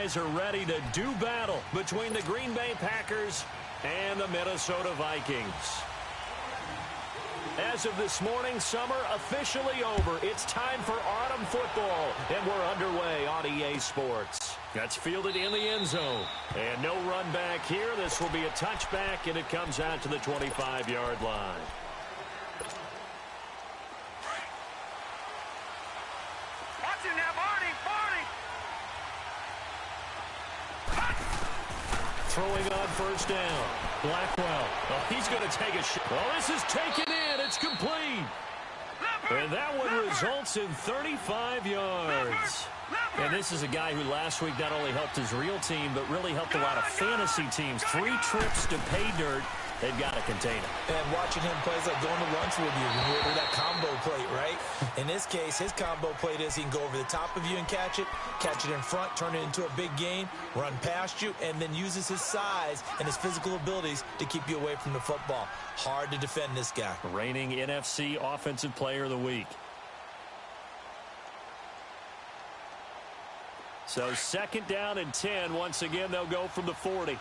guys are ready to do battle between the Green Bay Packers and the Minnesota Vikings. As of this morning, summer officially over. It's time for autumn football, and we're underway on EA Sports. That's fielded in the end zone. And no run back here. This will be a touchback, and it comes out to the 25-yard line. Watch it now, Barney! Throwing on first down. Blackwell. Oh, he's going to take a shot. Oh, this is taken in. It's complete. And that one results in 35 yards. And this is a guy who last week not only helped his real team, but really helped a lot of fantasy teams. 3 trips to pay dirt. They've got to contain him. And watching him play is like going to lunch with you when you order that combo plate, right? In this case, his combo plate is he can go over the top of you and catch it in front, turn it into a big gain, run past you, and then uses his size and his physical abilities to keep you away from the football. Hard to defend this guy. Reigning NFC Offensive Player of the Week. So 2nd down and 10. Once again, they'll go from the 40.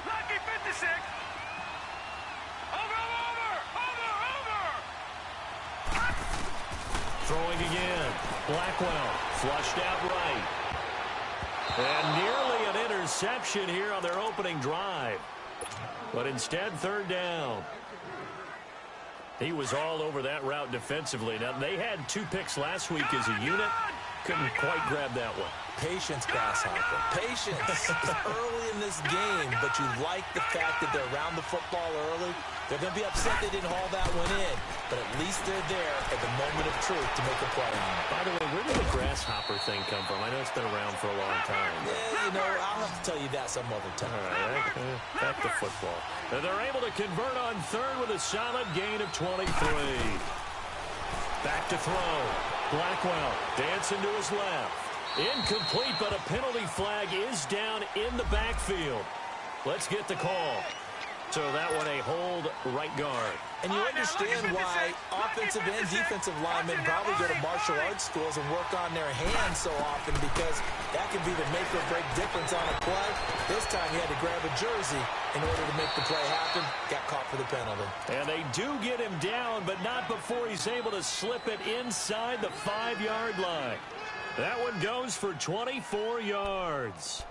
Lucky 56. Over. Throwing again. Blackwell flushed out right. And nearly an interception here on their opening drive. But instead, 3rd down. He was all over that route defensively. Now, they had 2 picks last week as a unit. Couldn't quite grab that one. Patience, Grasshopper. Patience. It's early in this game, but you like the fact that they're around the football early. They're going to be upset they didn't haul that one in, but at least they're there at the moment of truth to make a play on it. By the way, where did the Grasshopper thing come from? I know it's been around for a long time. Yeah, I'll have to tell you that some other time. All right, back to football. And they're able to convert on 3rd with a solid gain of 23. Back to throw. Blackwell dancing to his left. Incomplete, but a penalty flag is down in the backfield. Let's get the call. So that one a hold right guard. And you understand why offensive and defensive linemen probably go to martial arts schools and work on their hands so often, because that can be the make or break difference on a play. This time he had to grab a jersey in order to make the play happen. Got caught for the penalty. And they do get him down, but not before he's able to slip it inside the 5-yard line. That one goes for 24 yards.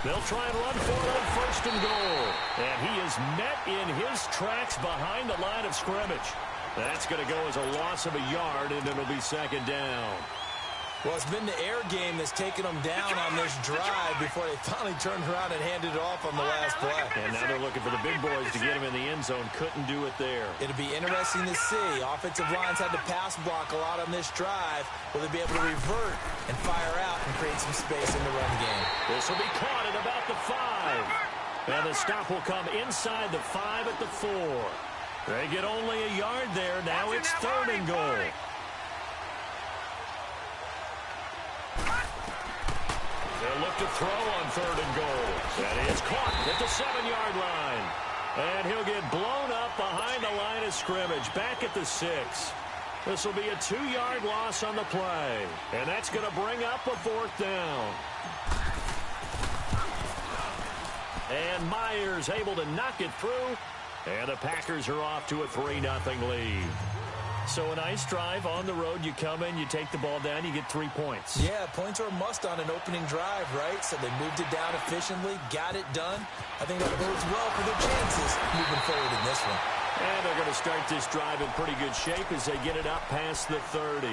They'll try and run for it on 1st and goal. And he is met in his tracks behind the line of scrimmage. That's going to go as a loss of a yard, and it'll be 2nd down. Well, it's been the air game that's taken them down on this drive before they finally turned around and handed it off on the last play. And now they're looking for the big boys to get him in the end zone. Couldn't do it there. It'll be interesting to see. Offensive lines had to pass block a lot on this drive. Will they be able to revert and fire out and create some space in the run game? This will be caught at about the 5. And the stop will come inside the 5 at the 4. They get only a yard there. Now it's 3rd and goal. They'll look to throw on 3rd and goal. That is caught at the 7-yard line. And he'll get blown up behind the line of scrimmage. Back at the 6. This will be a 2-yard loss on the play. And that's going to bring up a 4th down. And Myers able to knock it through. And the Packers are off to a 3-0 lead. So a nice drive on the road. You come in, you take the ball down, you get 3 points. Yeah, points are a must on an opening drive, right? So they moved it down efficiently, got it done. I think that bodes well for their chances moving forward in this one. And they're going to start this drive in pretty good shape as they get it up past the 30.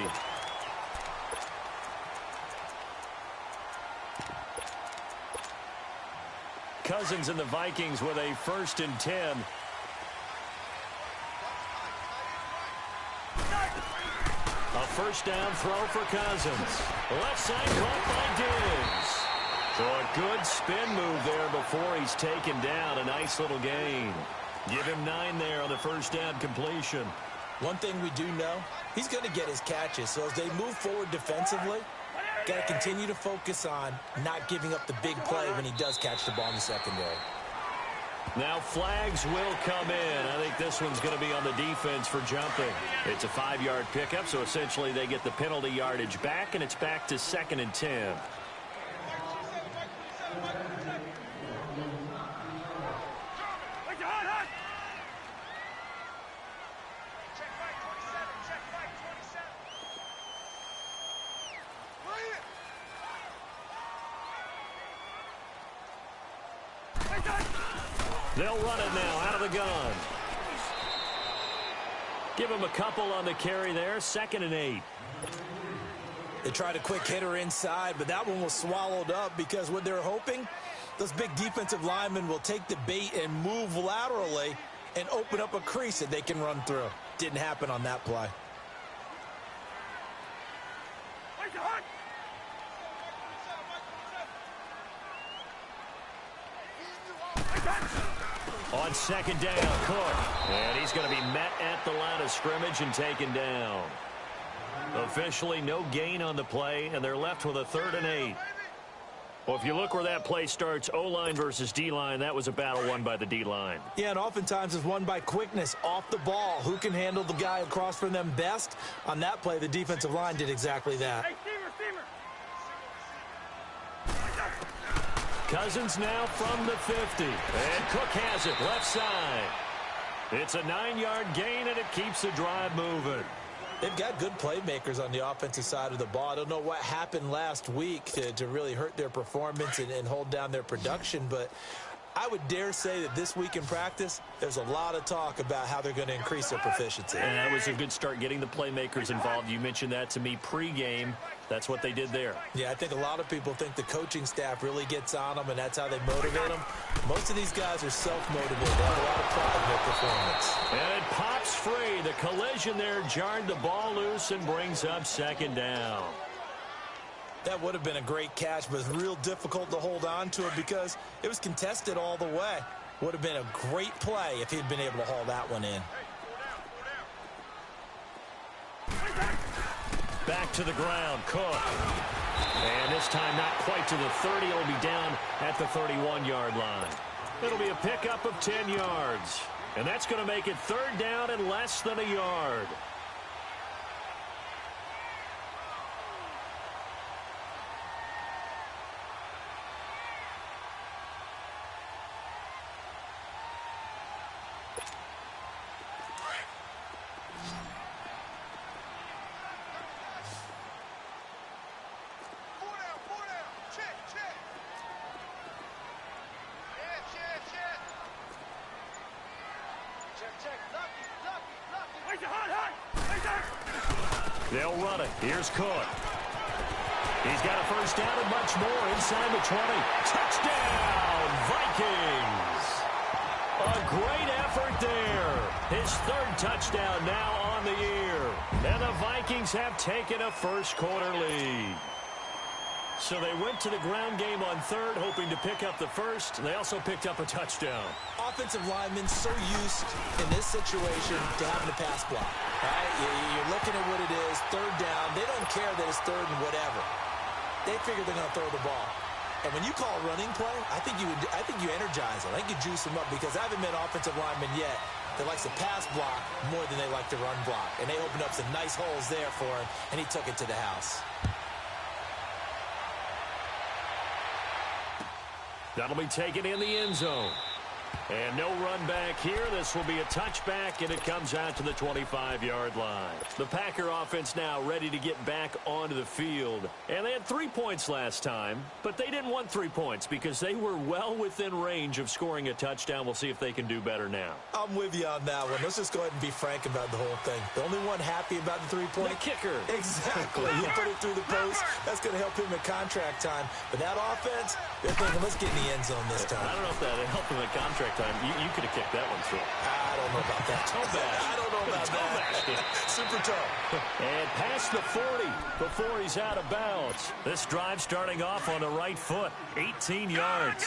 Cousins and the Vikings with a 1st and 10. A 1st down throw for Cousins. Left side caught by Diggs. So a good spin move there before he's taken down. A nice little gain. Give him 9 there on the 1st down completion. One thing we do know, he's going to get his catches. So as they move forward defensively, Got to continue to focus on not giving up the big play when he does catch the ball in the secondary. Now flags will come in. I think this one's going to be on the defense for jumping. It's a 5-yard pickup, so essentially they get the penalty yardage back, and it's back to 2nd and 10. They'll run it now out of the gun. Give him a couple on the carry there. 2nd and 8. They tried a quick hitter inside, but that one was swallowed up because what they're hoping, those big defensive linemen will take the bait and move laterally and open up a crease that they can run through. Didn't happen on that play. On 2nd down, Cook. And he's going to be met at the line of scrimmage and taken down. Officially no gain on the play, and they're left with a 3rd and 8. Well, if you look where that play starts, O-line versus D-line, that was a battle won by the D-line. Yeah, and oftentimes it's won by quickness off the ball. Who can handle the guy across from them best? On that play, the defensive line did exactly that. Hey, Steamer. Cousins now from the 50. And Cook has it left side. It's a 9-yard gain, and it keeps the drive moving. They've got good playmakers on the offensive side of the ball. I don't know what happened last week to really hurt their performance and hold down their production, but I would dare say that this week in practice, there's a lot of talk about how they're going to increase their proficiency. And that was a good start getting the playmakers involved. You mentioned that to me pregame. That's what they did there. Yeah, I think a lot of people think the coaching staff really gets on them, and that's how they motivate them. Most of these guys are self-motivated. They have a lot of pride in their performance. And it pops free. The collision there jarred the ball loose and brings up 2nd down. That would have been a great catch, but it's real difficult to hold on to it because it was contested all the way. Would have been a great play if he'd been able to haul that one in. Back to the ground, Cook. And this time not quite to the 30. It'll be down at the 31-yard line. It'll be a pickup of 10 yards. And that's going to make it 3rd down and less than a yard. They'll run it. Here's Cook. He's got a 1st down and much more inside the 20. Touchdown, Vikings. A great effort there. His 3rd touchdown now on the year. And the Vikings have taken a first-quarter lead. So they went to the ground game on 3rd, hoping to pick up the 1st. They also picked up a touchdown. Offensive linemen so used in this situation to having a pass block. Right? You're looking at what it is, 3rd down. They don't care that it's 3rd and whatever. They figure they're going to throw the ball. And when you call a running play, I think you energize them. I think you juice them up because I haven't met offensive linemen yet that likes to pass block more than they like to run block. And they opened up some nice holes there for him, and he took it to the house. That'll be taken in the end zone. And no run back here. This will be a touchback, and it comes out to the 25-yard line. The Packer offense now ready to get back onto the field. And they had 3 points last time, but they didn't want 3 points because they were well within range of scoring a touchdown. We'll see if they can do better now. I'm with you on that one. Let's just go ahead and be frank about the whole thing. The only one happy about the 3-point? The kicker. Exactly. He put it through the post. That's going to help him at contract time. But that offense, they're thinking, let's get in the end zone this time. I don't know if that helped him at contract time. You could have kicked that one through. I don't know about that. I don't know about that. Super tough. And past the 40 before he's out of bounds. This drive starting off on the right foot. 18 yards.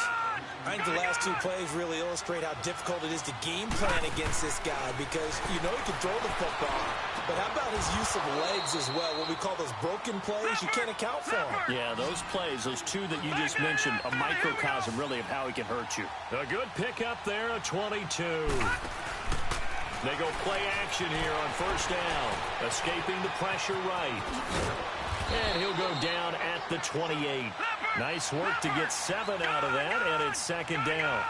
I think the last 2 plays really illustrate how difficult it is to game plan against this guy because you know he can throw the football, But how about his use of legs as well? What we call those broken plays, you can't account for them. Yeah, those plays, those two that you just mentioned, a microcosm really of how he can hurt you. A good pickup there, a 22. They go play action here on first down. Escaping the pressure right. And he'll go down at the 28. Nice work to get 7 out of that, and it's second down.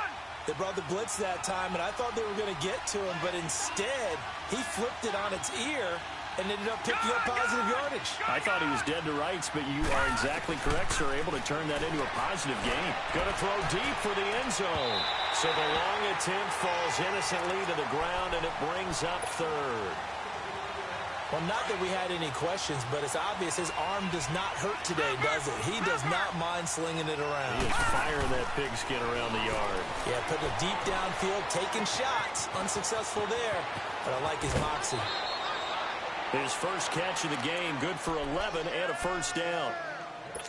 They brought the blitz that time, and I thought they were going to get to him, but instead, he flipped it on its ear and ended up picking up positive yardage. I thought he was dead to rights, but you are exactly correct, sir. Able to turn that into a positive gain. Going to throw deep for the end zone. So the long attempt falls innocently to the ground, and it brings up third. Well, not that we had any questions, but it's obvious his arm does not hurt today, does it? He does not mind slinging it around. He is firing that pigskin around the yard. Yeah, putting it deep downfield, taking shots. Unsuccessful there, but I like his moxie. His first catch of the game, good for 11 and a first down.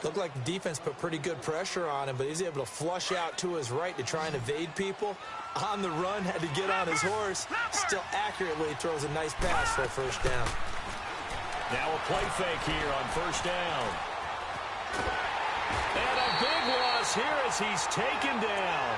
Looked like the defense put pretty good pressure on him, but he's able to flush out to his right to try and evade people. On the run, had to get on his horse. Still accurately throws a nice pass for a first down. Now a play fake here on first down. And a big loss here as he's taken down.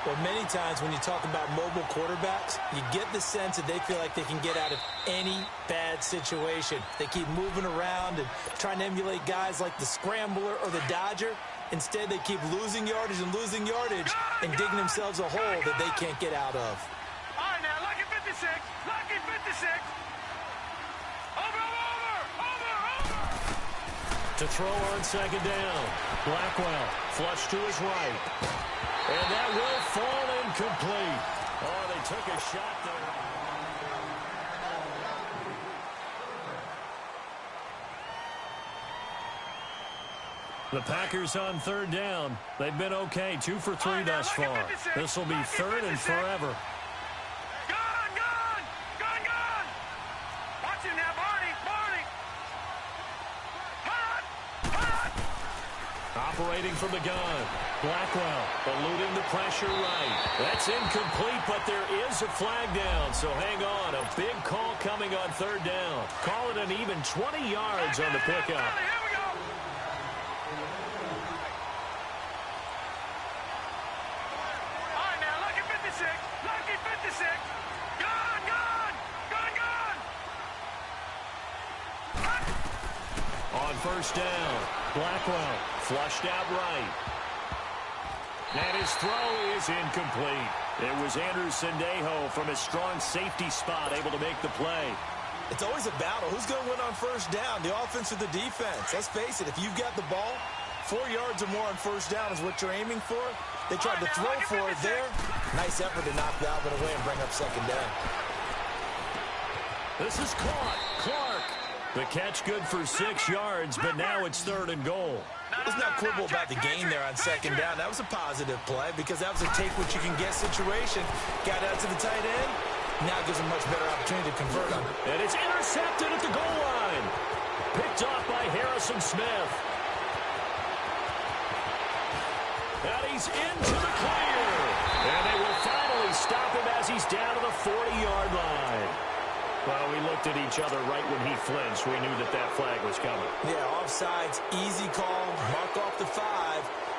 Well, many times when you talk about mobile quarterbacks, you get the sense that they feel like they can get out of any bad situation. They keep moving around and trying to emulate guys like the Scrambler or the Dodger. Instead, they keep losing yardage and digging themselves a hole that they can't get out of. All right, now, lucky 56. Lucky 56. Over. To throw on second down. Blackwell flush to his right. And that will fall incomplete. Oh, they took a shot there. The Packers on third down. They've been okay. 2 for 3 thus far. This will be third and forever. Gone. Watch him now, Barney. Hot. Operating from the gun. Blackwell eluding the pressure right. That's incomplete, but there is a flag down, so hang on. A big call coming on third down. Call it an even 20 yards on the pickup. Here we go. All right, now, lucky 56. Lucky 56. Gone. On first down, Blackwell flushed out right. And his throw is incomplete. It was Andrew Sendejo from his strong safety spot able to make the play. It's always a battle. Who's going to win on first down, the offense or the defense? Let's face it, if you've got the ball, 4 yards or more on first down is what you're aiming for. They tried to throw for it there. Nice effort to knock Dalvin away and bring up second down. This is caught. Clark. The catch good for 6 yards, but now it's third and goal. Let's not quibble about the gain there on second down. That was a positive play because that was a take-what-you-can-get situation. Got out to the tight end. Now gives him much better opportunity to convert on it. And it's intercepted at the goal line. Picked off by Harrison Smith. And he's into the clear. And they will finally stop him as he's down to the 40-yard line. Well, we looked at each other right when he flinched. We knew that that flag was coming. Yeah, offsides, easy call, mark off the 5,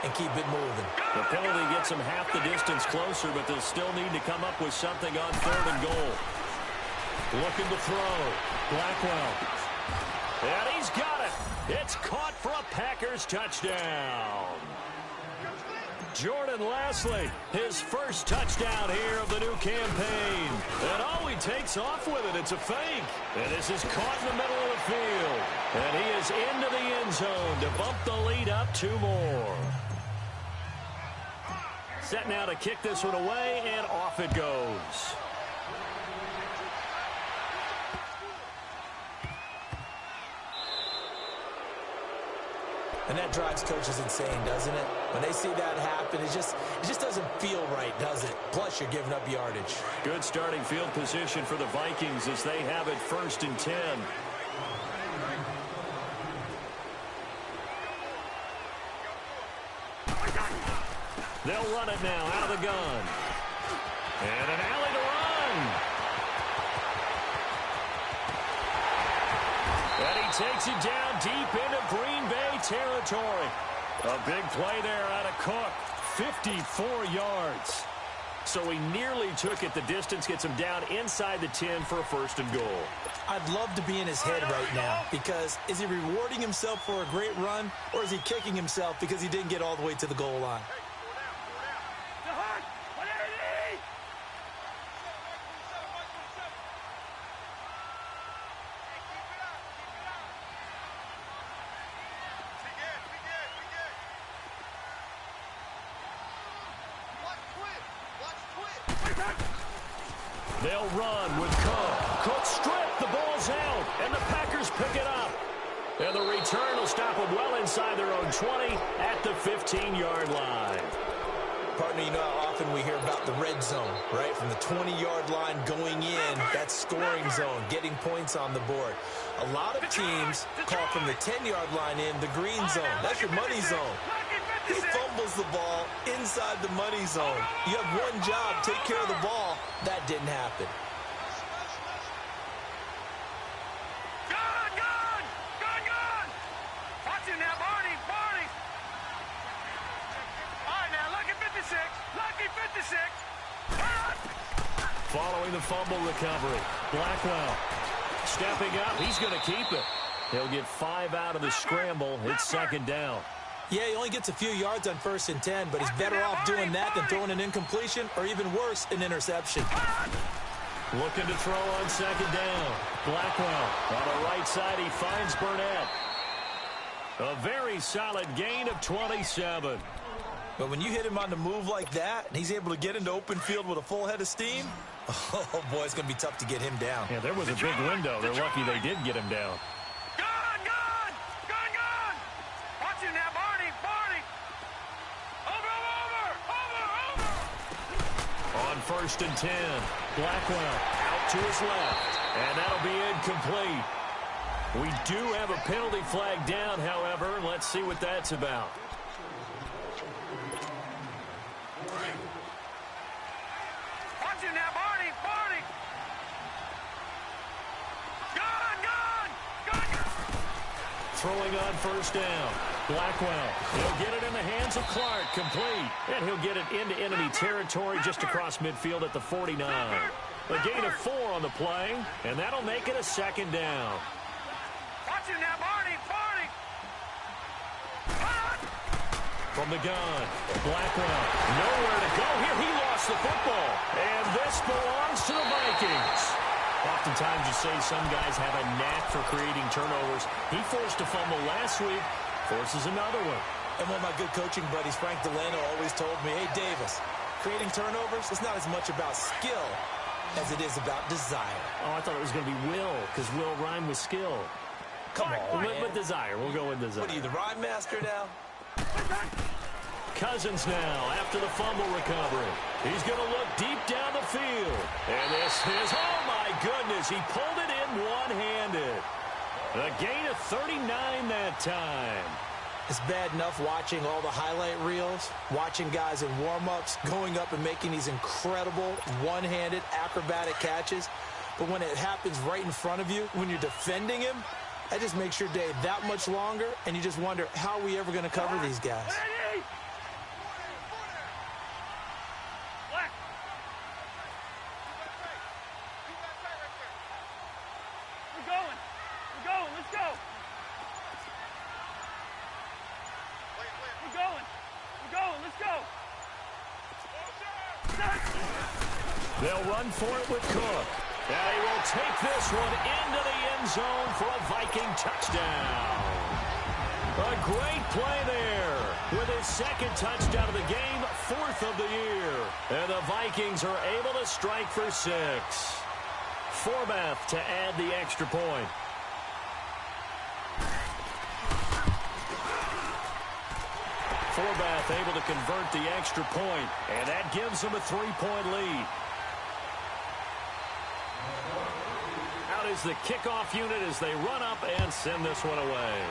and keep it moving. The penalty gets them half the distance closer, but they'll still need to come up with something on third and goal. Looking to throw. Blackwell. And he's got it. It's caught for a Packers touchdown. Jordan Lasley, his first touchdown here of the new campaign. And oh, he takes off with it. It's a fake. And this is caught in the middle of the field. And he is into the end zone to bump the lead up 2 more. Set now to kick this one away, and off it goes. And that drives coaches insane, doesn't it? When they see that happen, it just doesn't feel right, does it? Plus, you're giving up yardage. Good starting field position for the Vikings as they have it 1st and 10. They'll run it now out of the gun. And an alley to run. takes it down deep into Green Bay territory. A big play there out of Cook. 54 yards. So he nearly took it the distance, gets him down inside the 10 for a first and goal. I'd love to be in his head right now, because is he rewarding himself for a great run, or is he kicking himself because he didn't get all the way to the goal line? They'll run with Cook. Cook stripped. The ball's out, and the Packers pick it up. And the return will stop them well inside their own 20 at the 15-yard line. Partner, you know how often we hear about the red zone, right? From the 20-yard line going in, that's scoring zone, getting points on the board. A lot of teams call from the 10-yard line in the green zone. That's your money zone. He fumbles the ball inside the money zone. You have one job, take care of the ball. That didn't happen. Gone! Watch him now, Barney! All right, now, lucky 56! Following the fumble recovery, Blackwell stepping up. He's going to keep it. He'll get 5 out of the scramble. It's second down. Yeah, he only gets a few yards on 1st and 10, but he's better off doing that than throwing an incompletion, or even worse, an interception. Looking to throw on second down. Blackwell on the right side. He finds Burnett. A very solid gain of 27. But when you hit him on the move like that, and he's able to get into open field with a full head of steam, oh, boy, it's going to be tough to get him down. Yeah, there was a big window. They're lucky they did get him down. Gone! Watch him now, Barney! Over! On 1st and 10, Blackwell out to his left, and that'll be incomplete. We do have a penalty flag down, however. Let's see what that's about. Watch him now, Barney! Gone! Throwing on 1st down. Blackwell, he'll get it in the hands of Clark, complete. And he'll get it into enemy territory just across midfield at the 49. A gain of 4 on the play, and that'll make it a second down. Watch him now, Barney! From the gun, Blackwell, nowhere to go here. He lost the football, and this belongs to the Vikings. Oftentimes you say some guys have a knack for creating turnovers. He forced a fumble last week, forces another one. And one of my good coaching buddies, Frank Delano, always told me, hey, Davis, creating turnovers is not as much about skill as it is about desire. Oh, I thought it was going to be will, because will rhyme with skill. Come on, man. With desire. We'll go with desire. What are you, the rhyme master now? Cousins now after the fumble recovery. He's going to look deep down the field. And this is, oh my goodness, he pulled it in one-handed. A gain of 39 that time. It's bad enough watching all the highlight reels, watching guys in warm-ups, going up and making these incredible one-handed acrobatic catches. But when it happens right in front of you, when you're defending him, that just makes your day that much longer, and you just wonder, how are we ever going to cover these guys? We're going, let's go! We're going, let's go! They'll run for it with Cook. And he will take this one into the end zone for a Viking touchdown. A great play there with his second touchdown of the game, 4th of the year. And the Vikings are able to strike for 6. Forbath to add the extra point. Forbath able to convert the extra point, and that gives them a 3-point lead. Out is the kickoff unit as they run up and send this one away.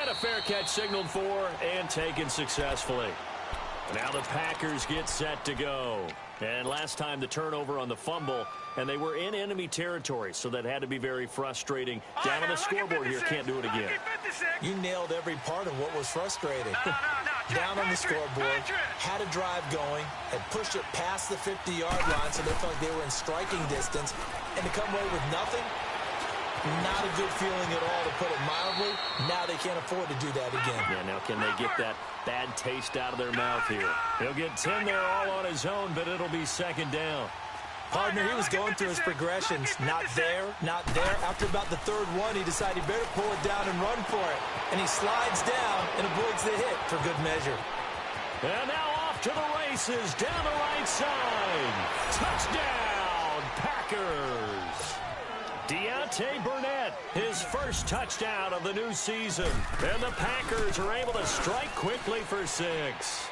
And a fair catch signaled for and taken successfully. Now the Packers get set to go. And last time the turnover on the fumble, and they were in enemy territory, so that had to be very frustrating. Down on the scoreboard here, can't do it again. You nailed every part of what was frustrating. Down on the scoreboard, had a drive going, had pushed it past the 50-yard line so they felt like they were in striking distance, and to come away with nothing, not a good feeling at all, to put it mildly. Now they can't afford to do that again. Yeah, now can they get that bad taste out of their mouth here? He'll get 10 there all on his own, but it'll be second down. Partner, he was going through his progressions. Not there, not there. After about the third one, he decided he better pull it down and run for it. And he slides down and avoids the hit for good measure. And now off to the races down the right side. Touchdown, Packers. Deontay Burnett, his first touchdown of the new season. And the Packers are able to strike quickly for 6.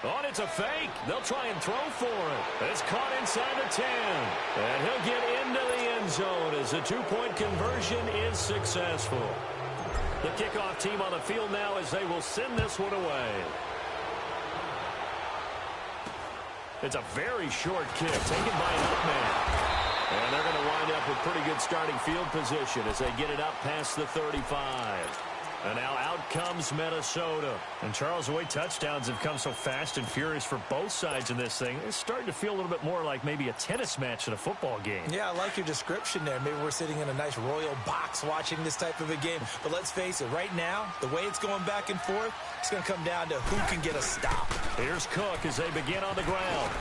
Oh, and it's a fake. They'll try and throw for it. It's caught inside the 10. And he'll get into the end zone as the two-point conversion is successful. The kickoff team on the field now as they will send this one away. It's a very short kick taken by an up man. And they're going to wind up with pretty good starting field position as they get it up past the 35. And now out comes Minnesota. And Charles, the way touchdowns have come so fast and furious for both sides in this thing, it's starting to feel a little bit more like maybe a tennis match in a football game. Yeah, I like your description there. Maybe we're sitting in a nice royal box watching this type of a game. But let's face it, right now, the way it's going back and forth, it's going to come down to who can get a stop. Here's Cook as they begin on the ground.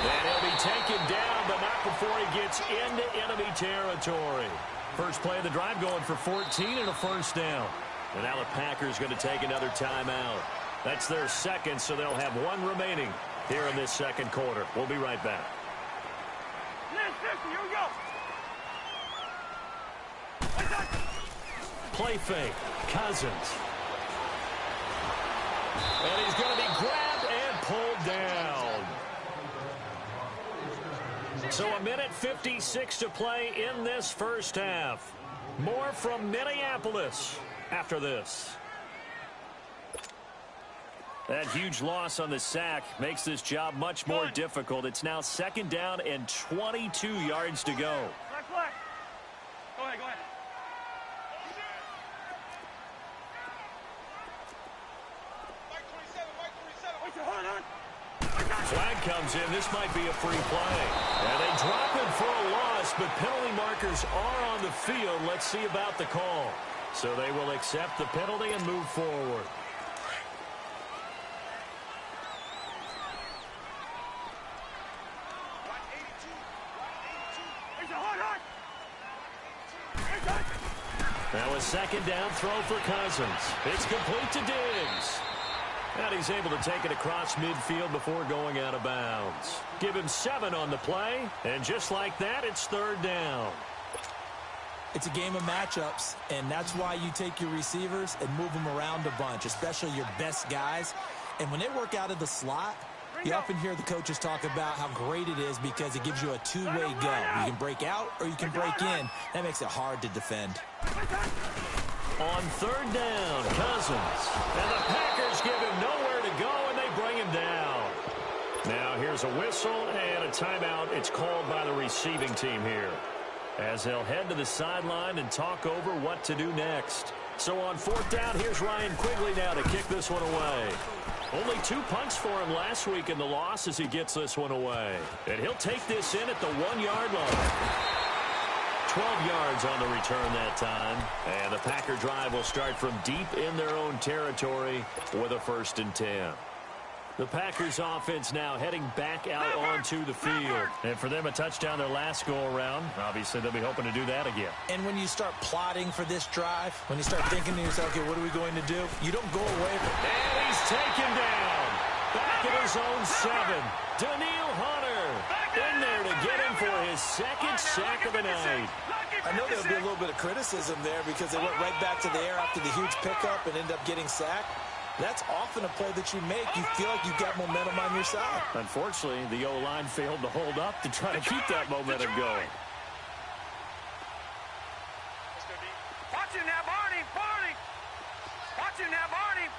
And he'll be taken down, but not before he gets into enemy territory. First play of the drive going for 14 and a first down. And now the Packers going to take another timeout. That's their second, so they'll have one remaining here in this second quarter. We'll be right back. Here we go. Play fake. Cousins. And he's going to be grabbed and pulled down. So a minute 56 to play in this first half. More from Minneapolis after this. That huge loss on the sack makes this job much more difficult. It's now second down and 22 yards to go. Go ahead. Flag comes in. This might be a free play. And they drop him for a loss, but penalty markers are on the field. Let's see about the call. So they will accept the penalty and move forward. Now a second down throw for Cousins. It's complete to Diggs. And he's able to take it across midfield before going out of bounds. Give him 7 on the play, and just like that, it's third down. It's a game of matchups, and that's why you take your receivers and move them around a bunch, especially your best guys. And when they work out of the slot, you often hear the coaches talk about how great it is because it gives you a two-way go. You can break out or you can break in. That makes it hard to defend. On third down, Cousins. And the Packers give him nowhere to go, and they bring him down. Now here's a whistle and a timeout. It's called by the receiving team here, as they'll head to the sideline and talk over what to do next. So on fourth down, here's Ryan Quigley now to kick this one away. Only 2 punts for him last week in the loss as he gets this one away. And he'll take this in at the 1-yard line. 12 yards on the return that time. And the Packer drive will start from deep in their own territory with a 1st and 10. The Packers offense now heading back out onto the field. And for them, a touchdown their last go-around. Obviously, they'll be hoping to do that again. And when you start plotting for this drive, when you start thinking to yourself, okay, what are we going to do? You don't go away from it. And he's taken down. Back at his own 7. Daniil Hunter in there to get him for his 2nd sack of the night. I know there'll be a little bit of criticism there because they went right back to the air after the huge pickup and ended up getting sacked. That's often a play that you make. You feel like you've got momentum on your side. Unfortunately, the O-line failed to hold up to try to keep that momentum going. Watch him now, Barney. Watch him now, Barney.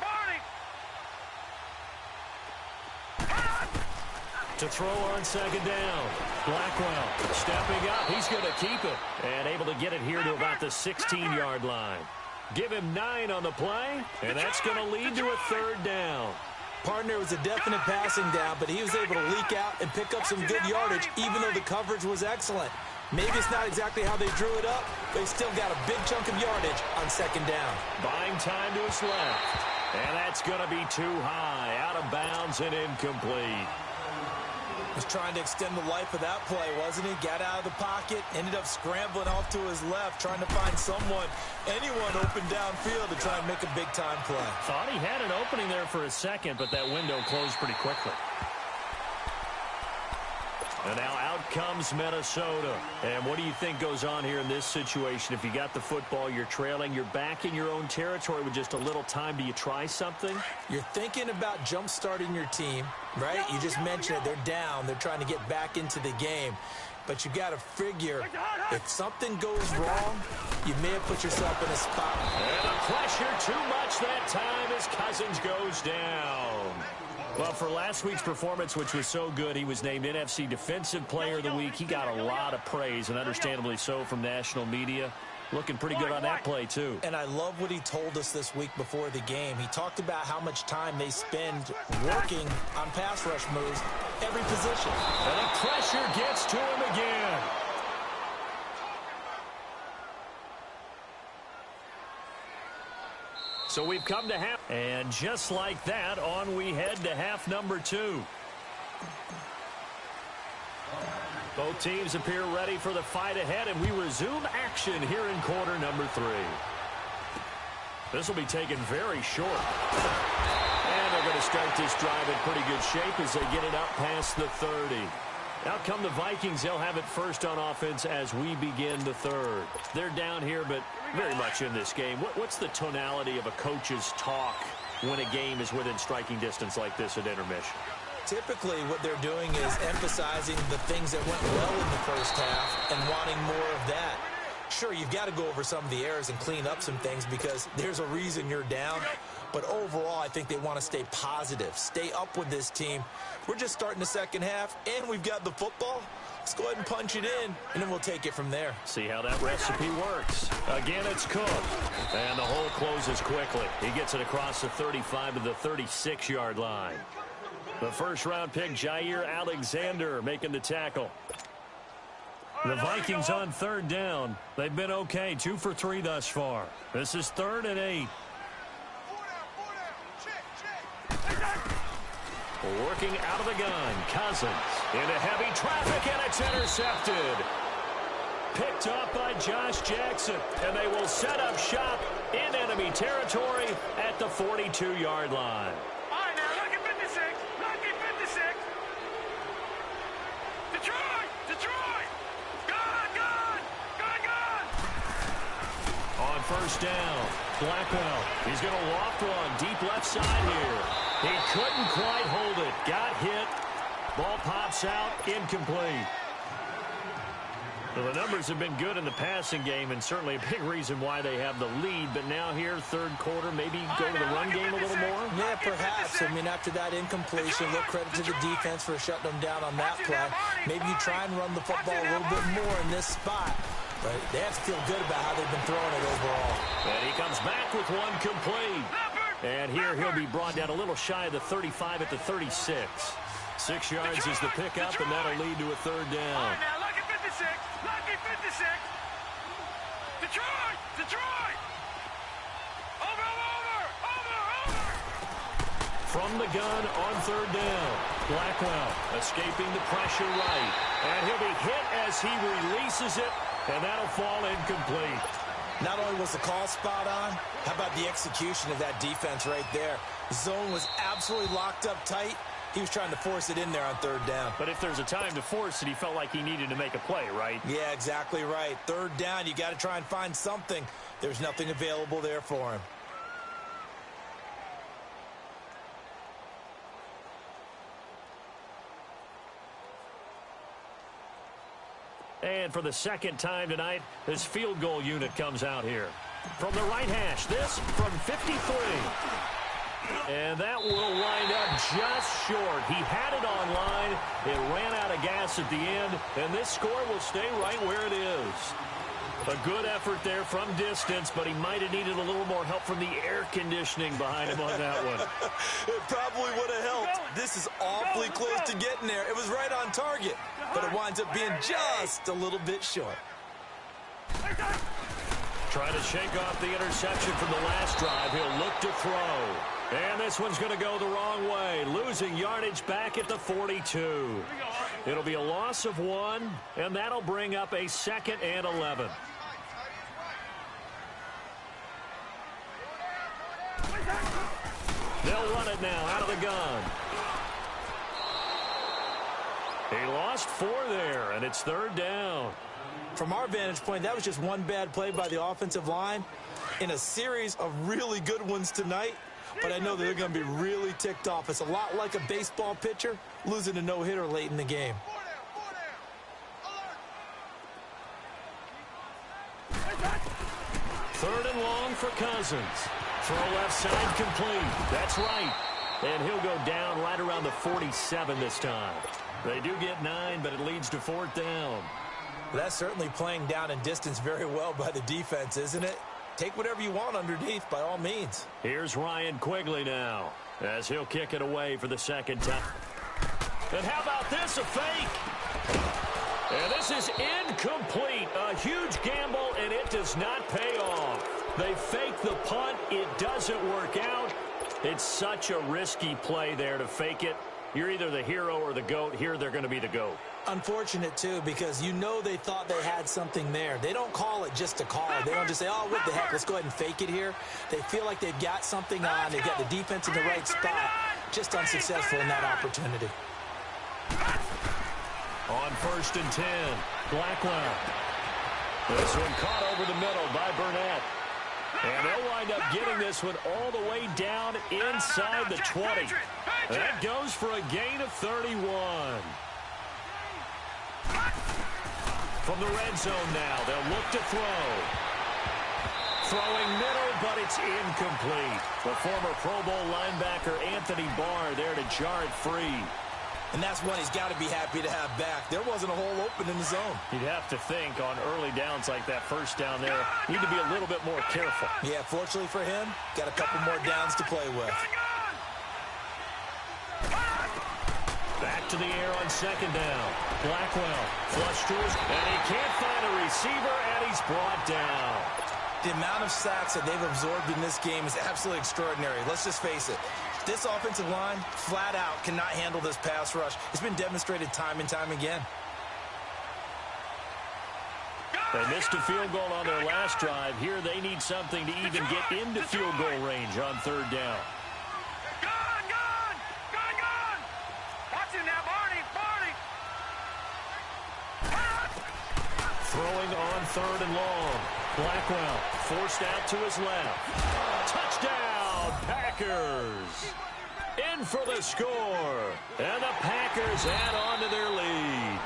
To throw on second down. Blackwell stepping up. He's going to keep it. And able to get it here to about the 16-yard line. Give him 9 on the play, and that's going to lead to a third down. Partner, was a definite passing down, but he was able to leak out and pick up some good yardage, even though the coverage was excellent. Maybe it's not exactly how they drew it up, but he still got a big chunk of yardage on second down. Buying time to his left. And that's going to be too high. Out of bounds and incomplete. Was trying to extend the life of that play, wasn't he? Got out of the pocket, ended up scrambling off to his left, trying to find anyone open downfield to try and make a big-time play. Thought he had an opening there for a second, but that window closed pretty quickly. And now out comes Minnesota. And what do you think goes on here in this situation? If you got the football, you're trailing, you're back in your own territory with just a little time. Do you try something? You're thinking about jump-starting your team, right? You just mentioned it. They're down. They're trying to get back into the game. But you got to figure, if something goes wrong, you may have put yourself in a spot. And the pressure too much that time as Cousins goes down. Well, for last week's performance, which was so good, he was named NFC Defensive Player of the Week. He got a lot of praise, and understandably so, from national media. Looking pretty good on that play, too. And I love what he told us this week before the game. He talked about how much time they spend working on pass rush moves, every position. And the pressure gets to him again. So we've come to half. And just like that, on we head to half number 2. Both teams appear ready for the fight ahead, and we resume action here in quarter number 3. This will be taken very short. And they're going to start this drive in pretty good shape as they get it up past the 30. Out come the Vikings. They'll have it first on offense as we begin the third. They're down here, but very much in this game. What's the tonality of a coach's talk when a game is within striking distance like this at intermission? Typically, what they're doing is emphasizing the things that went well in the first half and wanting more of that. Sure, you've got to go over some of the errors and clean up some things because there's a reason you're down. But overall, I think they want to stay positive, stay up with this team. We're just starting the second half, and we've got the football. Let's go ahead and punch it in, and then we'll take it from there. See how that recipe works. Again, it's Cook. And the hole closes quickly. He gets it across the 35 to the 36-yard line. The first-round pick, Jair Alexander, making the tackle. The Vikings on third down. They've been okay, 2 for 3 thus far. This is 3rd and 8. Working out of the gun, Cousins into heavy traffic, and it's intercepted. Picked up by Josh Jackson, and they will set up shop in enemy territory at the 42-yard line. All right, now, lucky 56, lucky 56. Detroit! Gone! On first down, Blackwell. He's going to loft one deep left side here. He couldn't quite hold it. Got hit. Ball pops out. Incomplete. Well, the numbers have been good in the passing game, and certainly a big reason why they have the lead. But now here, third quarter, maybe go to the run game a little more? Yeah, perhaps. I mean, after that incompletion, look, credit to the defense for shutting them down on that play. Maybe you try and run the football a little bit more in this spot. But they have to feel good about how they've been throwing it overall. And he comes back with one complete. And here he'll be brought down a little shy of the 35 at the 36. 6 yards is the pickup, and that'll lead to a third down. All right, now, lucky 56, lucky 56. Detroit! Over! From the gun on third down, Blackwell escaping the pressure right. And he'll be hit as he releases it, and that'll fall incomplete. Not only was the call spot on, how about the execution of that defense right there? The zone was absolutely locked up tight. He was trying to force it in there on third down. But if there's a time to force it, he felt like he needed to make a play, right? Yeah, exactly right. Third down, you got to try and find something. There's nothing available there for him. And for the second time tonight, this field goal unit comes out here. From the right hash, this from 53. And that will wind up just short. He had it on line. It ran out of gas at the end, and this score will stay right where it is. A good effort there from distance, but he might have needed a little more help from the air conditioning behind him on that one. It probably would have helped. This is awfully close to getting there. It was right on target, but it winds up being just a little bit short. Trying to shake off the interception from the last drive. He'll look to throw. And this one's going to go the wrong way. Losing yardage back at the 42. It'll be a loss of 1, and that'll bring up a 2nd and 11. They'll run it now out of the gun. He lost 4 there, and it's 3rd down. From our vantage point, that was just one bad play by the offensive line in a series of really good ones tonight. But I know that they're going to be really ticked off. It's a lot like a baseball pitcher losing a no-hitter late in the game. 3rd and long for Cousins. Throw left side complete. That's right. And he'll go down right around the 47 this time. They do get 9, but it leads to 4th down. That's certainly playing down in distance very well by the defense, isn't it? Take whatever you want underneath, by all means. Here's Ryan Quigley now, as he'll kick it away for the 2nd time. And how about this, a fake? And this is incomplete. A huge gamble, and it does not pay off. They fake the punt. It doesn't work out. It's such a risky play there to fake it. You're either the hero or the GOAT. Here, they're going to be the GOAT. Unfortunate, too, because you know they thought they had something there. They don't call it just to call it. They don't just say, oh, what the heck, let's go ahead and fake it here. They feel like they've got something on. They've got the defense in the right spot. Just unsuccessful in that opportunity. On 1st and 10, Blackwell. This one caught over the middle by Burnett. And they'll wind up getting this one all the way down inside the 20. That goes for a gain of 31. From the red zone now, they'll look to throw. Throwing middle, but it's incomplete. The former Pro Bowl linebacker Anthony Barr there to jar it free. And that's one he's got to be happy to have back. There wasn't a hole open in the zone. You'd have to think on early downs like that 1st down there, need to be a little bit more careful. Yeah, fortunately for him, got a couple more downs to play with. Back to the air on 2nd down. Blackwell flush to his, and he can't find a receiver, and he's brought down. The amount of sacks that they've absorbed in this game is absolutely extraordinary. Let's just face it. This offensive line, flat out, cannot handle this pass rush. It's been demonstrated time and time again. They missed a field goal on their last drive. Here they need something to even get into field goal range on 3rd down. Throwing on 3rd and long. Blackwell forced out to his left. Touchdown, Packers. In for the score. And the Packers add on to their lead.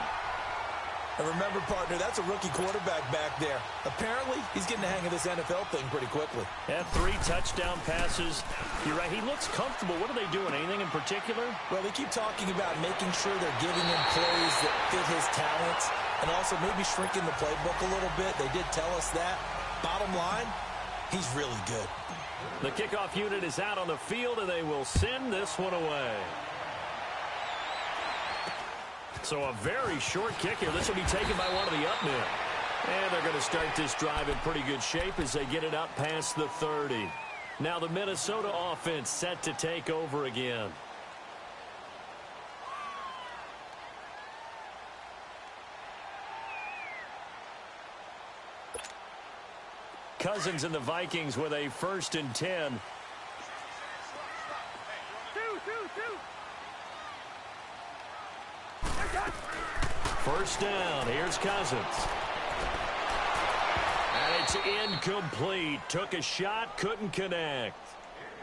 And remember, partner, that's a rookie quarterback back there. Apparently, he's getting the hang of this NFL thing pretty quickly. Had 3 touchdown passes. You're right, he looks comfortable. What are they doing? Anything in particular? Well, they keep talking about making sure they're giving him plays that fit his talents and also maybe shrinking the playbook a little bit. They did tell us that. Bottom line, he's really good. The kickoff unit is out on the field, and they will send this one away. So a very short kick here. This will be taken by one of the up men. And they're going to start this drive in pretty good shape as they get it up past the 30. Now the Minnesota offense set to take over again. Cousins and the Vikings with a 1st and 10. First down, here's Cousins. And it's incomplete. Took a shot, couldn't connect.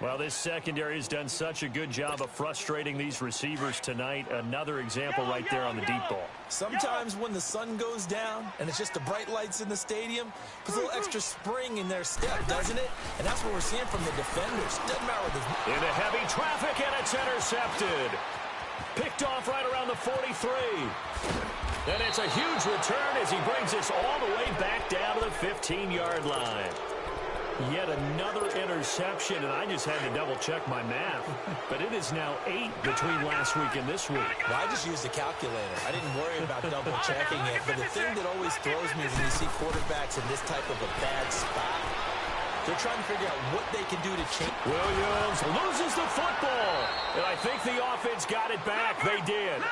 Well, this secondary has done such a good job of frustrating these receivers tonight. Another example right there on the deep ball. Sometimes when the sun goes down and it's just the bright lights in the stadium, puts a little extra spring in their step, doesn't it? And that's what we're seeing from the defenders. Doesn't matter what the... Into heavy traffic, and it's intercepted. Picked off right around the 43. And it's a huge return as he brings us all the way back down to the 15-yard line. Yet another interception, and I just had to double-check my math. But it is now 8 between last week and this week. Well, I just used a calculator. I didn't worry about double-checking it. But the thing that always throws me when you see quarterbacks in this type of a bad spot, they're trying to figure out what they can do to change. Williams loses the football. And I think the offense got it back. They did.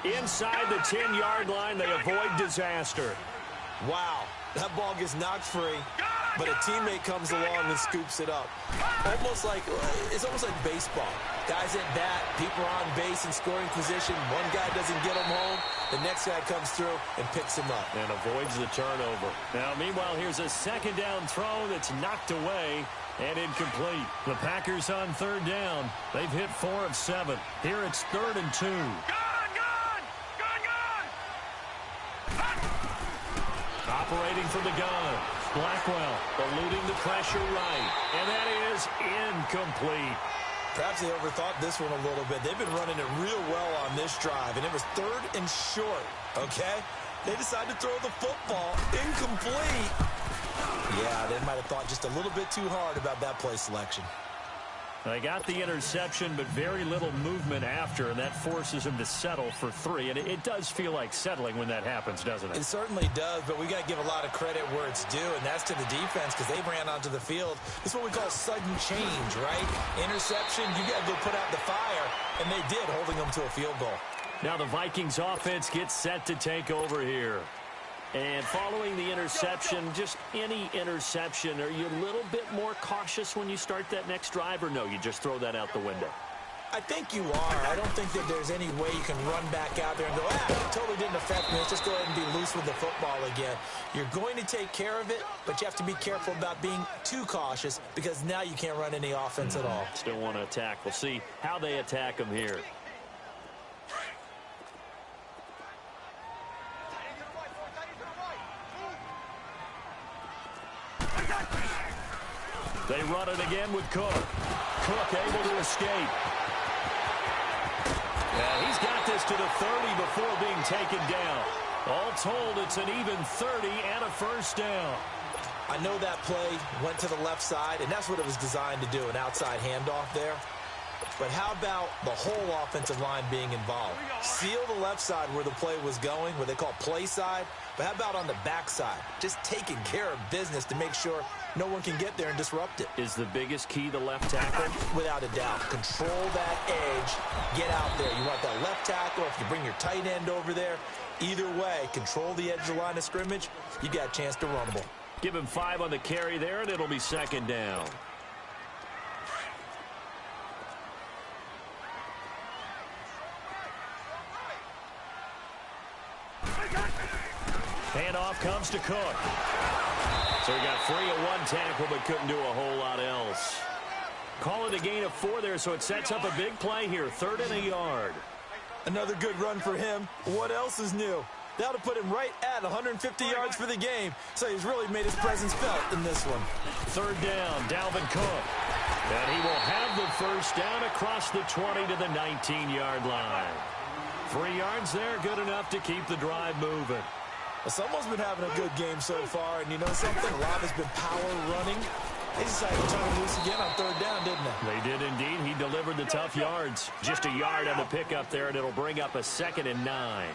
Inside the 10-yard line, they avoid disaster. Wow, that ball gets knocked free, but a teammate comes along and scoops it up. It's almost like baseball. Guys at bat, people are on base in scoring position. One guy doesn't get him home. The next guy comes through and picks him up. And avoids the turnover. Now, meanwhile, here's a second down throw that's knocked away and incomplete. The Packers on third down. They've hit 4 of 7. Here it's 3rd and 2. Operating from the gun. Blackwell eluding the pressure right. And that is incomplete. Perhaps they overthought this one a little bit. They've been running it real well on this drive, and it was 3rd and short, okay? They decided to throw the football incomplete. Yeah, they might have thought just a little bit too hard about that play selection. They got the interception, but very little movement after, and that forces him to settle for 3. And it does feel like settling when that happens, doesn't it? It certainly does, but we got to give a lot of credit where it's due, and that's to the defense because they ran onto the field. It's what we call sudden change, right? Interception, you got to go put out the fire, and they did, holding them to a field goal. Now the Vikings offense gets set to take over here. And following the interception, just any interception, are you a little bit more cautious when you start that next drive, or no, you just throw that out the window? I think you are. I don't think that there's any way you can run back out there and go, it totally didn't affect me. Let's just go ahead and be loose with the football again. You're going to take care of it, but you have to be careful about being too cautious because now you can't run any offense at all. Still want to attack. We'll see how they attack them here. They run it again with Cook. Cook able to escape. Yeah, he's got this to the 30 before being taken down. All told, it's an even 30 and a first down. I know that play went to the left side, and that's what it was designed to do, an outside handoff there. But how about the whole offensive line being involved? Seal the left side where the play was going, what they call play side. But how about on the back side? Just taking care of business to make sure no one can get there and disrupt it. Is the biggest key the left tackle? Without a doubt. Control that edge. Get out there. You want that left tackle. If you bring your tight end over there, either way, control the edge of the line of scrimmage, you got a chance to rumble. Give him 5 on the carry there, and it'll be second down. Handoff comes to Cook. So he got free of one tackle, but couldn't do a whole lot else. Call it a gain of 4 there, so it sets up a big play here. 3rd and a yard. Another good run for him. What else is new? That'll put him right at 150 yards for the game. So he's really made his presence felt in this one. 3rd down, Dalvin Cook. And he will have the first down across the 20 to the 19-yard line. 3 yards there, good enough to keep the drive moving. Well, someone's been having a good game so far, and you know something? A lot has been power running. They decided to turn him loose again on 3rd down, didn't they? They did indeed. He delivered the tough yards. Just a yard on the pickup there, and it'll bring up a 2nd and 9.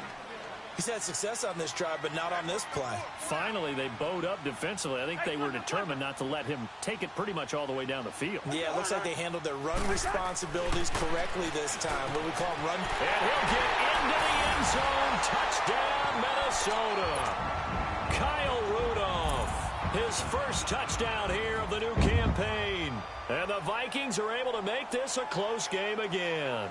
He's had success on this drive, but not on this play. Finally, they bowed up defensively. I think they were determined not to let him take it pretty much all the way down the field. Yeah, it looks like they handled their run responsibilities correctly this time. What do we call them? Run. And he'll get into the end zone. Touchdown, Minnesota. Kyle Rudolph, his first touchdown here of the new campaign. And the Vikings are able to make this a close game again.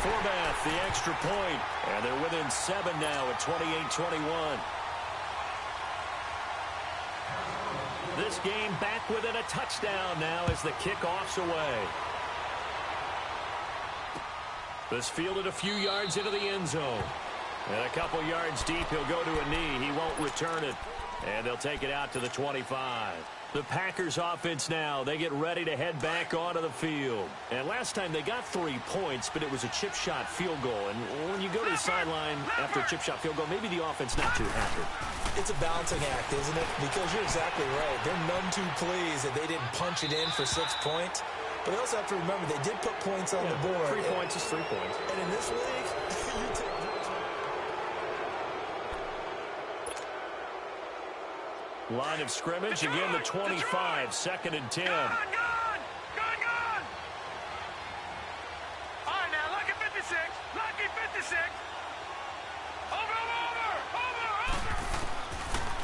Forbath, the extra point, and they're within 7 now at 28-21. This game back within a touchdown now as the kickoff's away. This fielded a few yards into the end zone. And a couple yards deep, he'll go to a knee. He won't return it. And they'll take it out to the 25. The Packers offense now, they get ready to head back onto the field. And last time they got 3 points, but it was a chip shot field goal. And when you go to the sideline after a chip shot field goal, maybe the offense not too happy. It's a balancing act, isn't it? Because you're exactly right. They're none too pleased that they didn't punch it in for 6 points. But they also have to remember they did put points on the board. 3 points is 3 points. And in this league, you take... Line of scrimmage, again the 25, 2nd and 10. Gone! All right, now, lucky 56. Lucky 56. Over.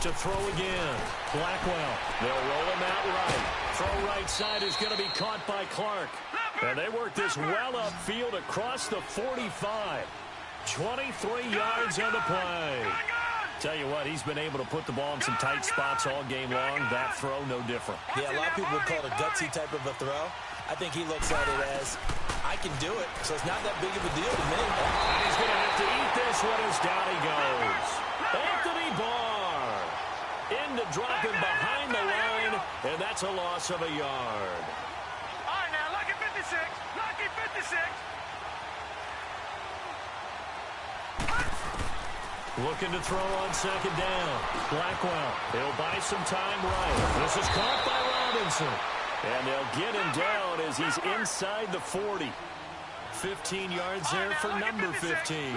To throw again. Blackwell. They'll roll him out right. Throw right side is going to be caught by Clark. And they work this well upfield across the 45. 23 yards on the play. Tell you what, he's been able to put the ball in some tight spots all game long. That throw, no different. Yeah, a lot of people would call it a gutsy type of a throw. I think he looks at it as, I can do it, so it's not that big of a deal to me. And he's going to have to eat this one as down he goes. Anthony Barr into dropping behind the line, and that's a loss of a yard. All right, now, lucky 56. Lucky 56. Looking to throw on 2nd down. Blackwell, he'll buy some time right. This is caught by Robinson. And they'll get him down as he's inside the 40. 15 yards there for number 15.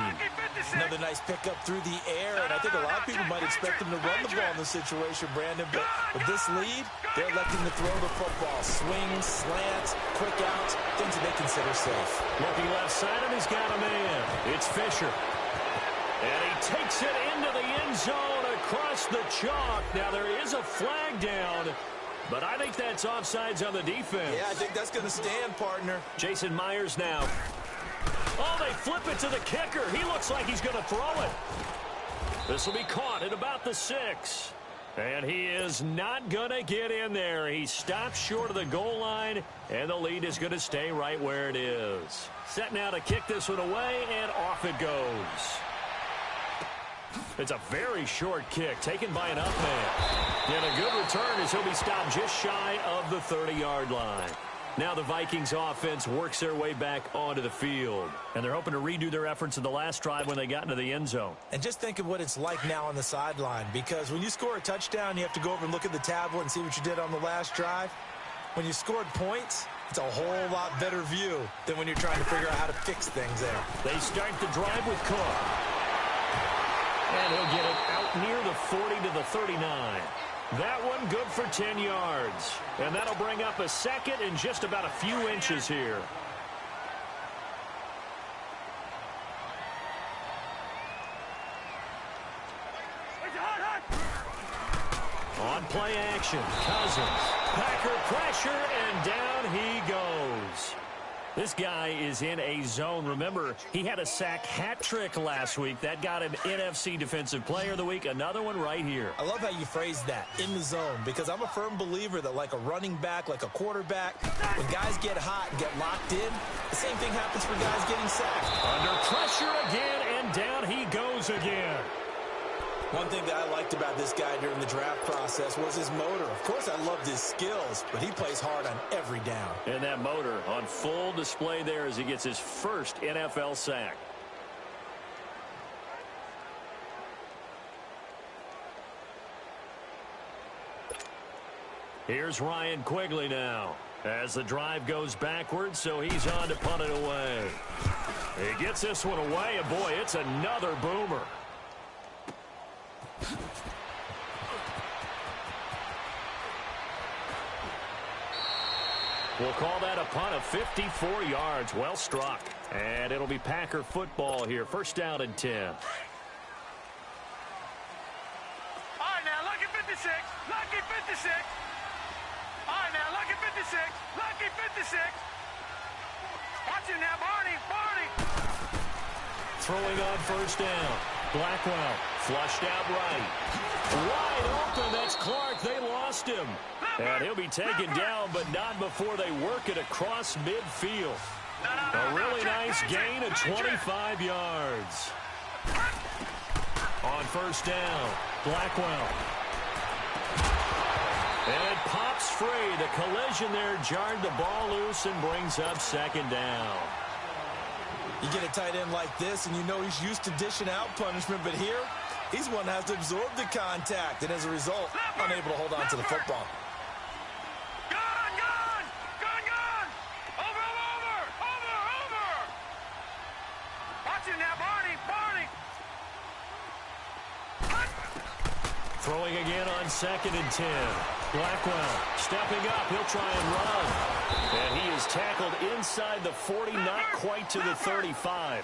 Another nice pickup through the air, and I think a lot of people might expect him to run the ball in this situation, Brandon, but with this lead, they're electing to throw the football. Swings, slants, quick outs, things that they consider safe. Looking left side, and he's got a man. It's Fisher. And he takes it into the end zone across the chalk. Now, there is a flag down, but I think that's offsides on the defense. Yeah, I think that's going to stand, partner. Jason Myers now. Oh, they flip it to the kicker. He looks like he's going to throw it. This will be caught at about the 6. And he is not going to get in there. He stops short of the goal line, and the lead is going to stay right where it is. Set now to kick this one away, and off it goes. It's a very short kick taken by an up man. And a good return as he'll be stopped just shy of the 30-yard line. Now the Vikings offense works their way back onto the field. And they're hoping to redo their efforts in the last drive when they got into the end zone. And just think of what it's like now on the sideline, because when you score a touchdown, you have to go over and look at the tablet and see what you did on the last drive. When you scored points, it's a whole lot better view than when you're trying to figure out how to fix things there. They start the drive with Cook. And he'll get it out near the 40 to the 39. That one good for 10 yards. And that'll bring up a second and just about a few inches here. On play action, Cousins. Packer pressure, and down he goes. This guy is in a zone. Remember, he had a sack hat trick last week. That got him NFC Defensive Player of the Week. Another one right here. I love how you phrase that, in the zone, because I'm a firm believer that like a running back, like a quarterback, when guys get hot and get locked in, the same thing happens for guys getting sacked. Under pressure again, and down he goes again. One thing that I liked about this guy during the draft process was his motor. Of course, I loved his skills, but he plays hard on every down. And that motor on full display there as he gets his first NFL sack. Here's Ryan Quigley now as the drive goes backwards, so he's on to punt it away. He gets this one away, and boy, it's another boomer. We'll call that a punt of 54 yards. Well struck. And it'll be Packer football here. First down and 10. All right, now, lucky 56. Lucky 56. All right, now, lucky 56. Lucky 56. Watch it now, Barney. Throwing on first down. Blackwell flushed out right. Wide open. That's Clark. They lost him. And he'll be taken down, but not before they work it across midfield. A really nice gain of 25 yards. On first down, Blackwell. And it pops free. The collision there jarred the ball loose and brings up second down. You get a tight end like this, and you know he's used to dishing out punishment, but here, he's one that has to absorb the contact, and as a result, unable to hold on to the football. Throwing again on 2nd and 10. Blackwell stepping up. He'll try and run. And he is tackled inside the 40, not quite to the 35.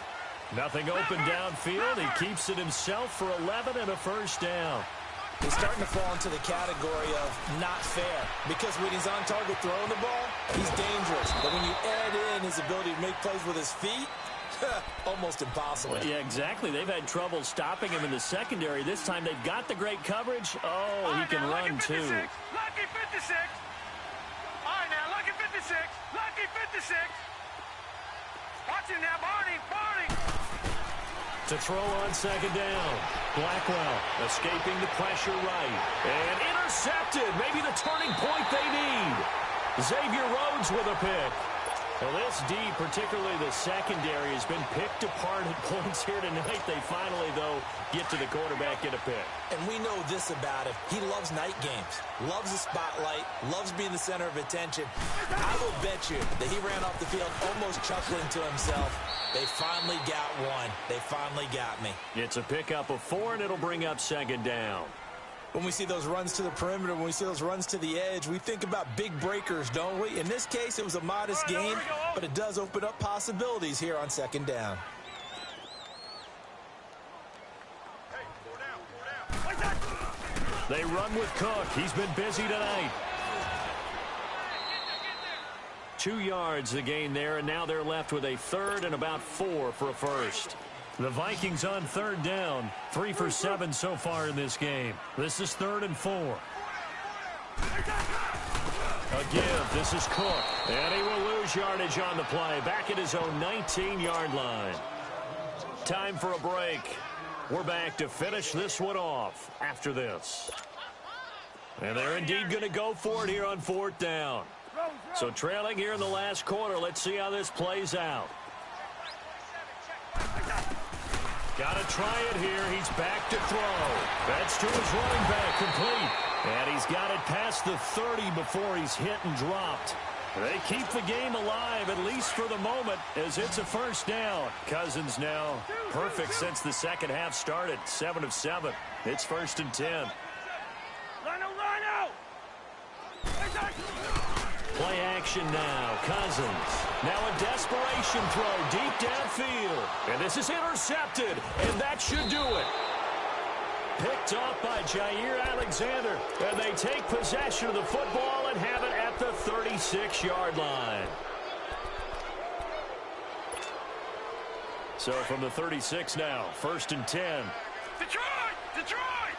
Nothing open downfield. He keeps it himself for 11 and a first down. He's starting to fall into the category of not fair, because when he's on target throwing the ball, he's dangerous. But when you add in his ability to make plays with his feet, almost impossible. Yeah, exactly. They've had trouble stopping him in the secondary. This time they've got the great coverage. Oh, he can run too. Lucky 56. All right, now, lucky 56. Lucky 56. Watch him now, Barney. To throw on 2nd down. Blackwell escaping the pressure right. And intercepted. Maybe the turning point they need. Xavier Rhodes with a pick. Well, this D, particularly the secondary, has been picked apart at points here tonight. They finally, though, get to the quarterback, get a pick. And we know this about him. He loves night games, loves the spotlight, loves being the center of attention. I will bet you that he ran off the field almost chuckling to himself. They finally got one. They finally got me. It's a pickup of 4, and it'll bring up 2nd down. When we see those runs to the perimeter, when we see those runs to the edge, we think about big breakers, don't we? In this case, it was a modest gain, but it does open up possibilities here on 2nd down. They run with Cook. He's been busy tonight. 2 yards the gain there, and now they're left with a 3rd and about 4 for a first. The Vikings on 3rd down, 3 for 7 so far in this game. This is 3rd and 4. Again, this is Cook, and he will lose yardage on the play, back at his own 19-yard line. Time for a break. We're back to finish this one off after this. And they're indeed going to go for it here on 4th down. So trailing here in the last quarter, let's see how this plays out. Got to try it here. He's back to throw. That's to his running back, complete. And he's got it past the 30 before he's hit and dropped. They keep the game alive, at least for the moment, as it's a first down. Cousins now perfect since the second half started. 7 of 7. It's 1st and 10. Play action now. Cousins. Now a desperation throw deep downfield. And this is intercepted. And that should do it. Picked off by Jair Alexander. And they take possession of the football and have it at the 36-yard line. So from the 36 now, 1st and 10. Detroit! Detroit!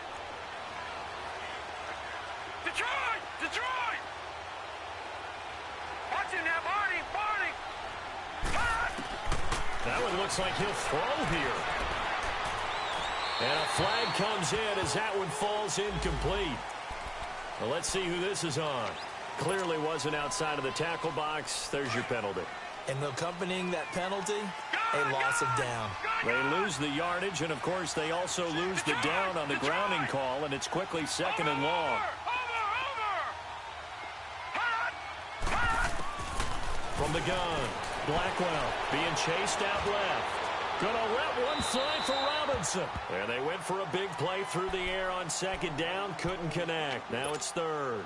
Detroit! Detroit! Watch him now, Barney! That one looks like he'll throw here. And a flag comes in as that one falls incomplete. Well, let's see who this is on. Clearly wasn't outside of the tackle box. There's your penalty. And accompanying that penalty, a loss of down. They lose the yardage, and, of course, they also lose the down on the grounding call, and it's quickly 2nd and long. From the gun, Blackwell being chased out left. Gonna let one fly for Robinson. And they went for a big play through the air on 2nd down. Couldn't connect. Now it's 3rd.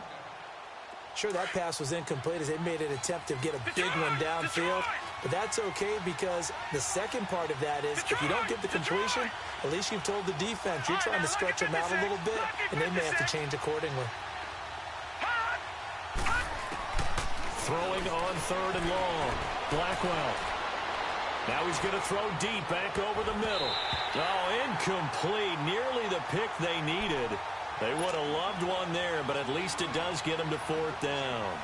Sure, that pass was incomplete as they made an attempt to get a big one downfield. But that's okay, because the second part of that is if you don't get the completion, at least you've told the defense you're trying to stretch them out a little bit, and they may have to change accordingly. Throwing on 3rd and long. Blackwell. Now he's going to throw deep back over the middle. Oh, incomplete. Nearly the pick they needed. They would have loved one there, but at least it does get them to 4th down.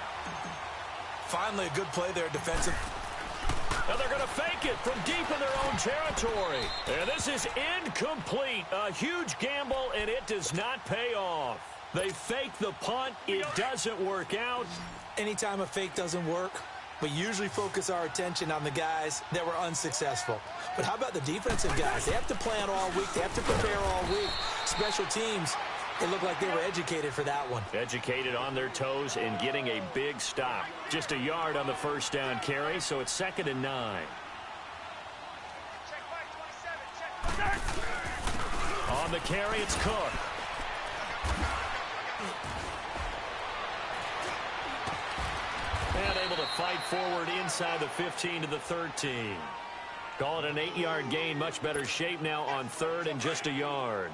Finally, a good play there, defensive. Now they're going to fake it from deep in their own territory. And this is incomplete. A huge gamble, and it does not pay off. They fake the punt. It doesn't work out. Anytime a fake doesn't work, we usually focus our attention on the guys that were unsuccessful. But how about the defensive guys? They have to plan all week. They have to prepare all week. Special teams, it looked like they were educated for that one. Educated on their toes and getting a big stop. Just a yard on the first down carry, so it's 2nd and 9. On the carry, it's Cook. And able to fight forward inside the 15 to the 13. Call it an 8-yard gain. Much better shape now on 3rd and just a yard.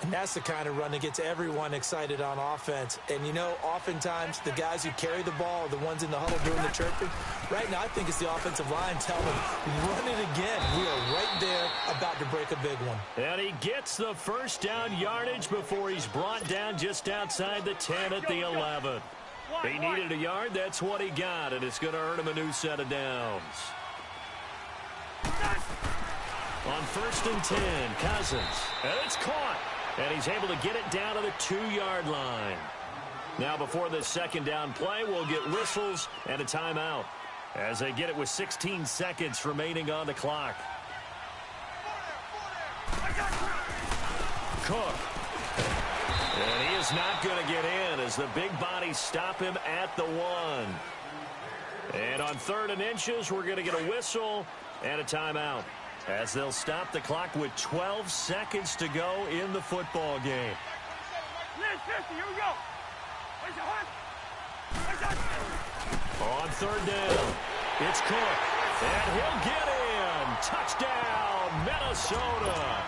And that's the kind of run that gets everyone excited on offense. And, you know, oftentimes the guys who carry the ball are the ones in the huddle doing the chirping. Right now, I think it's the offensive line telling them, run it again. We are right there about to break a big one. And he gets the first down yardage before he's brought down just outside the 10 at the 11. He needed a yard. That's what he got, and it's going to earn him a new set of downs. On 1st and 10, Cousins. And it's caught. And he's able to get it down to the 2-yard line. Now before this 2nd down play, we'll get whistles and a timeout as they get it with 16 seconds remaining on the clock. Cook. And he is not going to get in as the big bodies stop him at the 1. And on 3rd and inches, we're going to get a whistle and a timeout as they'll stop the clock with 12 seconds to go in the football game. Here we go. On 3rd down, it's Cook, and he'll get in. Touchdown, Minnesota.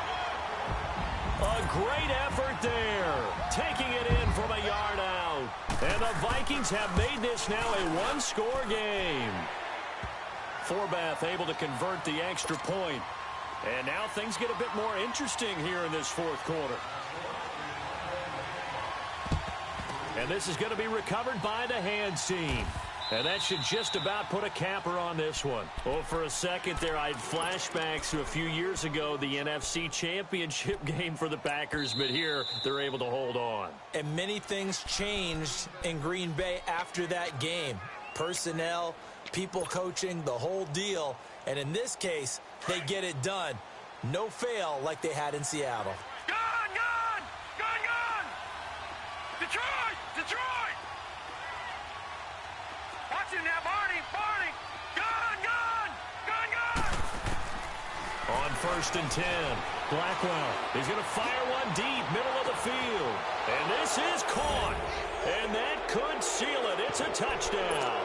A great effort there, taking it in from a yard out. And the Vikings have made this now a one-score game. Forbath able to convert the extra point. And now things get a bit more interesting here in this 4th quarter. And this is going to be recovered by the hands team. And that should just about put a capper on this one. Well, for a second there, I had flashbacks to a few years ago, the NFC Championship game for the Packers, but here they're able to hold on. And many things changed in Green Bay after that game. Personnel, people coaching, the whole deal. And in this case, they get it done. No fail like they had in Seattle. Gone! Detroit! Watch him now, Barney! Gone! On 1st and 10, Blackwell is going to fire one deep, middle of the field. And this is caught. And that could seal it. It's a touchdown.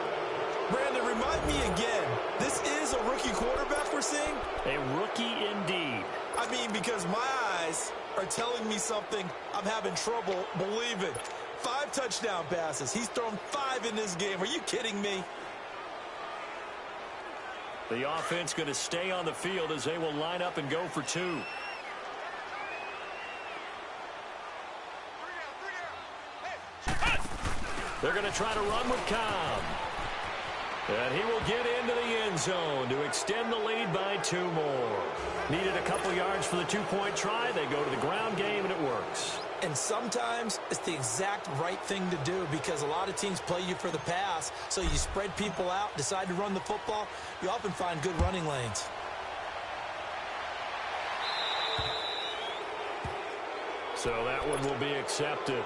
Brandon, remind me again, this is a rookie quarterback we're seeing? A rookie indeed. I mean, because my eyes are telling me something I'm having trouble believing. 5 touchdown passes. He's thrown 5 in this game. Are you kidding me? The offense going to stay on the field as they will line up and go for 2. They're going to try to run with Cobb. And he will get into the end zone to extend the lead by 2 more. Needed a couple yards for the 2-point try. They go to the ground game, and it works. And sometimes it's the exact right thing to do because a lot of teams play you for the pass. So you spread people out, decide to run the football. You often find good running lanes. So that one will be accepted.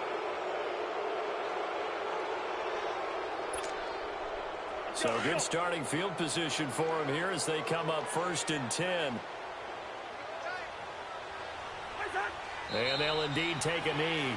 So good starting field position for him here as they come up 1st and 10. And they'll indeed take a knee.